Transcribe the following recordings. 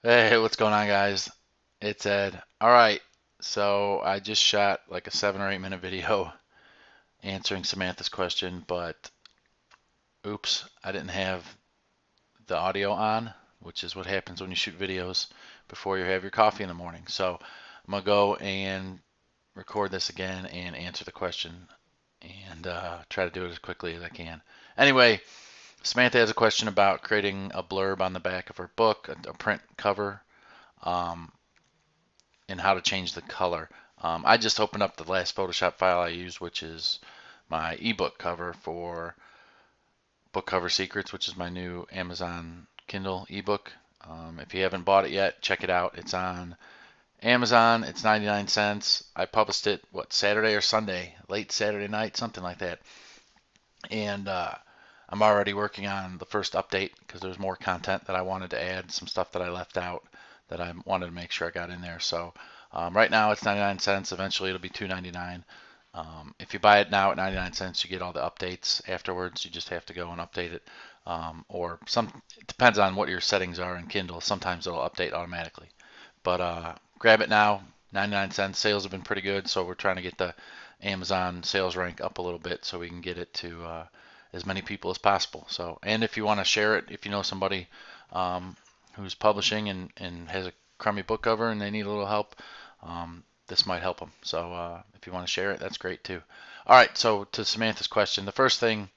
Hey, what's going on, guys? It's Ed. All right, so I just shot like a 7 or 8 minute video answering Samantha's question, but oops, I didn't have the audio on, which is what happens when you shoot videos before you have your coffee in the morning. So I'm gonna go and record this again and answer the question and try to do it as quickly as I can. Anyway, Samantha has a question about creating a blurb on the back of her book, a print cover. Um, and how to change the color. I just opened up the last Photoshop file I used, which is my ebook cover for Book Cover Secrets, which is my new Amazon Kindle ebook. If you haven't bought it yet, check it out. It's on Amazon. It's 99 cents. I published it, what, Saturday or Sunday, late Saturday night, something like that. And I'm already working on the first update because there's more content that I wanted to add, some stuff that I left out that I wanted to make sure I got in there. So right now it's 99 cents. Eventually it'll be 2.99. If you buy it now at 99 cents, you get all the updates afterwards. You just have to go and update it. Or it depends on what your settings are in Kindle. Sometimes it'll update automatically. But grab it now, 99 cents. Sales have been pretty good, so we're trying to get the Amazon sales rank up a little bit so we can get it to as many people as possible. So, and if you want to share it, if you know somebody um, who's publishing and has a crummy book cover and they need a little help, this might help them. So, if you want to share it, that's great too. All right, so to Samantha's question, the first thing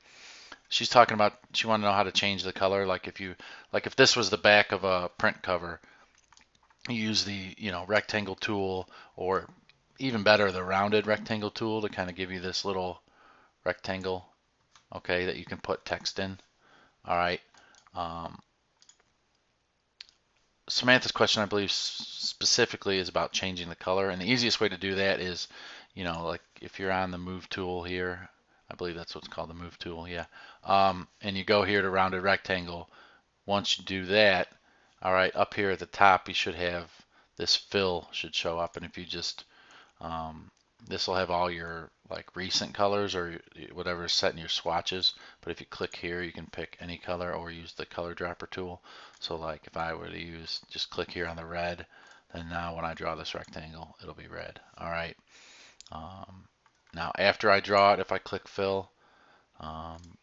she's talking about, she wanted to know how to change the color. Like if this was the back of a print cover, you use the rectangle tool, or even better, the rounded rectangle tool to kind of give you this little rectangle, okay, that you can put text in. All right. Um, Samantha's question, I believe, specifically is about changing the color, and the easiest way to do that is, like if you're on the move tool here, I believe that's what's called the move tool, yeah. And you go here to rounded rectangle. Once you do that, all right, up here at the top, you should have this fill should show up, and if you just Um, this will have all your like recent colors or whatever is set in your swatches. But if you click here, you can pick any color or use the color dropper tool. So like if I were to just click here on the red, then now when I draw this rectangle, it'll be red. All right. Um, Now after I draw it, if I click fill, um,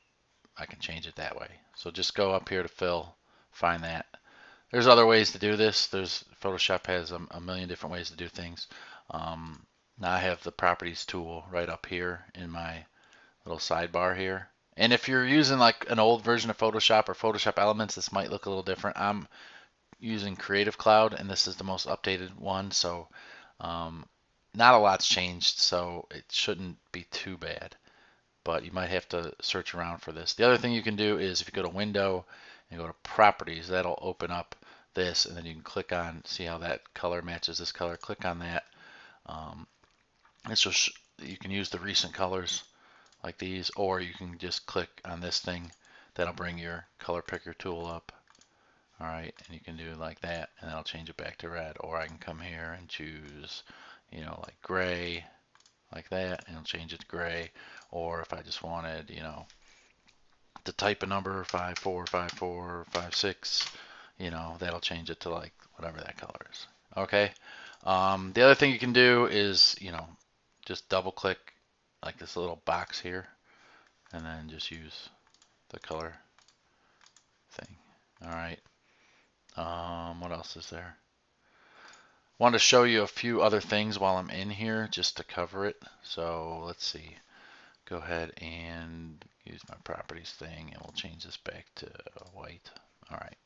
I can change it that way. So just go up here to fill, find that. There's other ways to do this. Photoshop has a million different ways to do things. Um, Now I have the properties tool right up here in my little sidebar here. And if you're using like an old version of Photoshop or Photoshop Elements, this might look a little different. I'm using Creative Cloud, and this is the most updated one, so um, not a lot's changed, so it shouldn't be too bad. But you might have to search around for this. The other thing you can do is if you go to Window and go to Properties, that'll open up this, and then you can click on, see how that color matches this color. Click on that. Um, this will you can use the recent colors like these, or you can just click on this thing. That'll bring your color picker tool up. All right, and you can do like that, and that'll change it back to red. Or I can come here and choose, like gray, like that, and it'll change it to gray. Or if I just wanted, to type a number 545456, that'll change it to like whatever that color is. Okay. The other thing you can do is, just double click like this little box here, and then just use the color thing. All right. What else is there? Want to show you a few other things while I'm in here just to cover it. So let's see. Go ahead and use my properties thing, and we'll change this back to white. All right.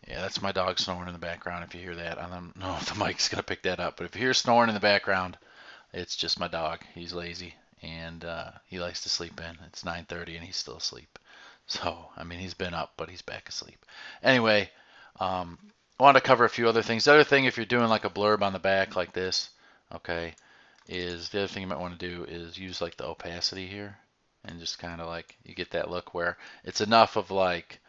Yeah, that's my dog snoring in the background. If you hear that, I don't know if the mic's gonna pick that up, but if you hear snoring in the background, it's just my dog. He's lazy and he likes to sleep in. It's 9:30 and he's still asleep. So, I mean, he's been up, but he's back asleep. Anyway, I want to cover a few other things. The other thing, if you're doing like a blurb on the back like this, okay, is the other thing you might want to do is use like the opacity here and just kind of like you get that look where it's enough of like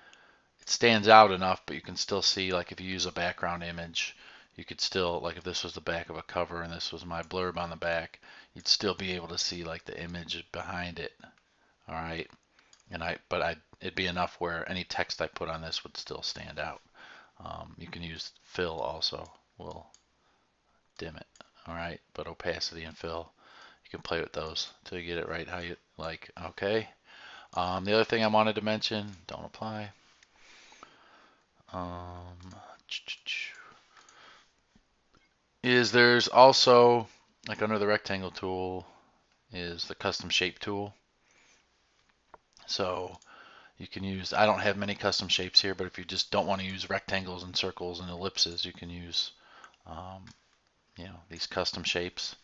it stands out enough, but you can still see, like if you use a background image, you could still, like if this was the back of a cover and this was my blurb on the back, you'd still be able to see like the image behind it. All right. It'd be enough where any text I put on this would still stand out. You can use fill also. We'll dim it. All right, but opacity and fill, you can play with those till you get it right how you like. Okay. The other thing I wanted to mention, don't apply. Um, is there's also, like under the rectangle tool, is the custom shape tool. So you can use, I don't have many custom shapes here, but if you just don't want to use rectangles and circles and ellipses, you can use, um, these custom shapes.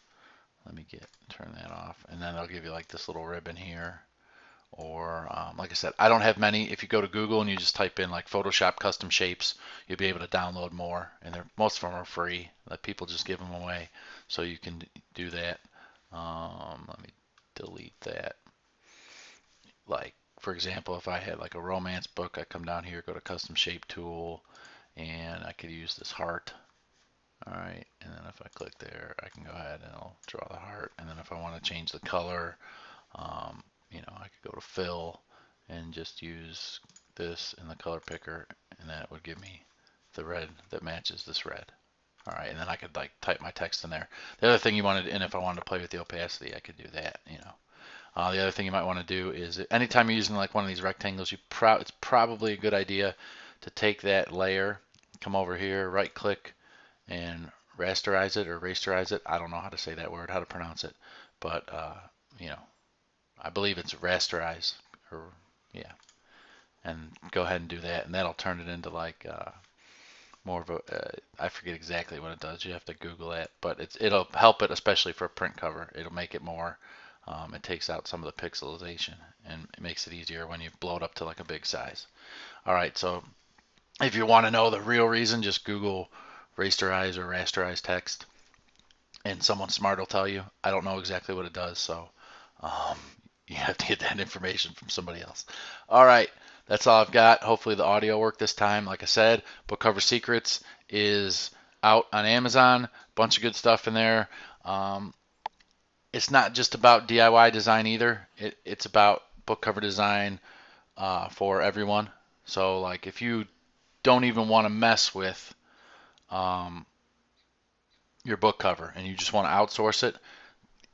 Let me turn that off, and then they'll give you like this little ribbon here. Or like I said, I don't have many. If you go to Google and you just type in like Photoshop custom shapes, you'll be able to download more, and most of them are free. That people just give them away, so you can do that. Let me delete that. Like for example, if I had like a romance book, I come down here, go to custom shape tool, and I could use this heart. All right, and then if I click there, I can go ahead and I'll draw the heart. And then if I want to change the color, I could go to fill and just use this in the color picker, and that would give me the red that matches this red. All right, and then I could like type my text in there. The other thing you wanted, and if I wanted to play with the opacity, I could do that. The other thing you might want to do is anytime you're using like one of these rectangles, it's probably a good idea to take that layer, come over here, right click, and rasterize it or rasterize it. I don't know how to say that word, how to pronounce it, but I believe it's rasterize, or yeah, and go ahead and do that, and that'll turn it into like more of a I forget exactly what it does. You have to Google it, but it'll help it, especially for a print cover. It'll make it more. It takes out some of the pixelization and it makes it easier when you blow it up to like a big size. All right, so if you want to know the real reason, just Google rasterize or rasterize text, and someone smart will tell you. I don't know exactly what it does, so um, you have to get that information from somebody else. All right, that's all I've got. Hopefully the audio worked this time. Like I said, Book Cover Secrets is out on Amazon. Bunch of good stuff in there. It's not just about DIY design either. It's about book cover design for everyone. So like if you don't even want to mess with um, your book cover and you just want to outsource it,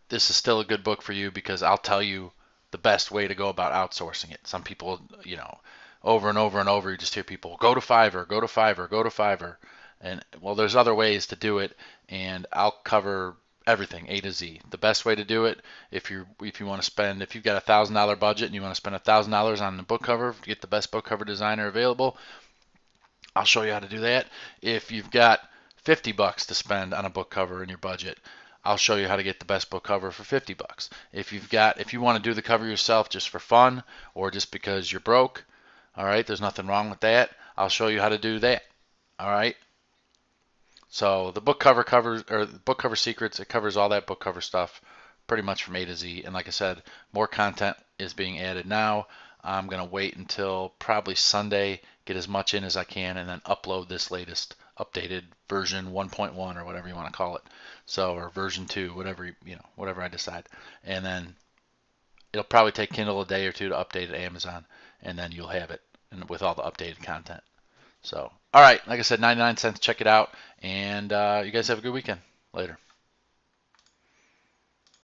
this is still a good book for you because I'll tell you the best way to go about outsourcing it. Some people, over and over and over, you just hear people go to Fiverr, go to Fiverr, go to Fiverr. And well, there's other ways to do it, and I'll cover everything A to Z. The best way to do it, if you want to spend, if you've got $1,000 budget and you want to spend $1,000 on the book cover, get the best book cover designer available, I'll show you how to do that. If you've got $50 to spend on a book cover in your budget, I'll show you how to get the best book cover for $50. If you want to do the cover yourself just for fun or just because you're broke, all right, there's nothing wrong with that. I'll show you how to do that. All right. So the book cover covers, or book cover secrets, it covers all that book cover stuff pretty much from A to Z. And like I said, more content is being added now. I'm going to wait until probably Sunday, get as much in as I can, and then upload this latest updated version 1.1 or whatever you want to call it. So, or version 2, whatever I decide. And then it'll probably take Kindle a day or two to update at Amazon, and then you'll have it and with all the updated content. So, all right, like I said, 99 cents. Check it out, and you guys have a good weekend. Later.